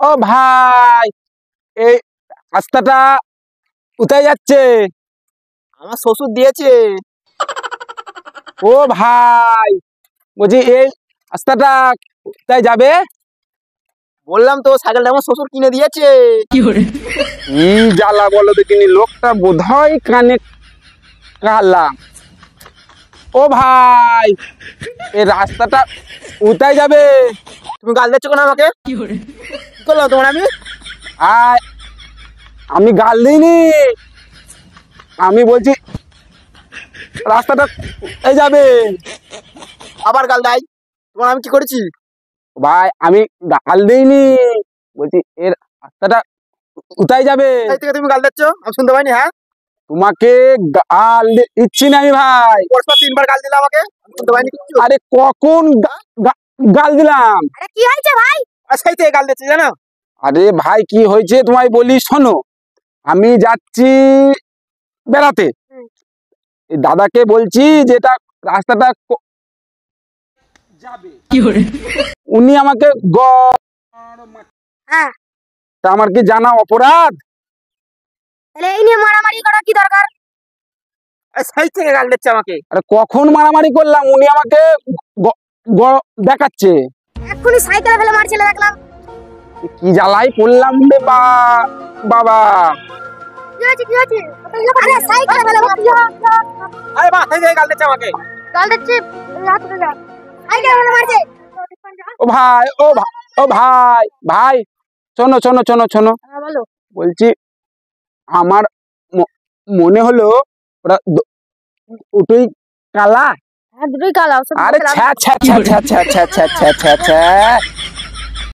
ও ভাই, এই রাস্তাটা কোথায় যাচ্ছে? আমার শ্বশুর দিয়েছে। ও ভাই, বলছি এই রাস্তাটা কোথায় যাবে? বললাম তো সাইকেলটা আমার শ্বশুর কিনে দিয়েছে। কি জ্বালা বলো দেখিনি, লোকটা বোধহয় কানে কালা। ও ভাই, এই রাস্তাটা কোথায় যাবে? তুমি গাল দিচ্ছ কেন আমাকে? কি করলাম তোমার আমি? আয়, আমি গাল দিইনি, আমি বলছি রাস্তাটা কোথায় যাবে? আবার গাল দেয়? তোমার আমি কি করেছি? ভাই আমি গাল দিইনি, বলছি এর রাস্তাটা কোথায় যাবে? এই থেকে তুমি গাল দিচ্ছ, আমি শুনতে পাইনি? হ্যাঁ, তোমাকে গাল দিচ্ছি না আমি ভাই। পরপর 3 বার গাল দিলে আমাকে, আমি শুনতে পাইনি কিছু। আরে কখন গাল দিলাম? আরে কি হয়েছে ভাই? আর সেই থেকে গাল দিচ্ছি জানো? আরে ভাই কি হয়েছে তোমায় বলি শোনো, আমি যাচ্ছি বেড়াতে, এই দাদাকে বলছি যেটা রাস্তাটা যাবে, উনি আমাকে হ্যাঁ, তা আমার কি জানা অপরাধ? তাহলে এই নিয়ে মারামারি করা কি দরকার? আর সেই থেকে গাল দিচ্ছে আমাকে। আরে কখন মারামারি করলাম, উনি আমাকে দেখাচ্ছে। এক্ষুনি সাইকেলে ফেলে মারছিলে দেখলাম। কি জ্বালাই পড়লাম রে বাবা। কি হয়েছে কি হয়েছে? আরে সাইকেলে ফেলে মারছিল। আরে বাহ, সেই থেকে গাল দিচ্ছে আমাকে। গাল দিচ্ছে, রাত হয়ে যা। সাইকেলে ফেলে মারছে। ও ভাই, ও ভাই ভাই, শোনো শোনো শোনো শোনো, হ্যাঁ বলো। বলছি আমার মনে হলো ওরা দুটোই কালা। হ্যাঁ দুটোই কালা। আরে ছ্যা ছ্যা ছ্যা ছ্যা ছ্যা ছ্যা ছ্যা ছ্যা ছ্যা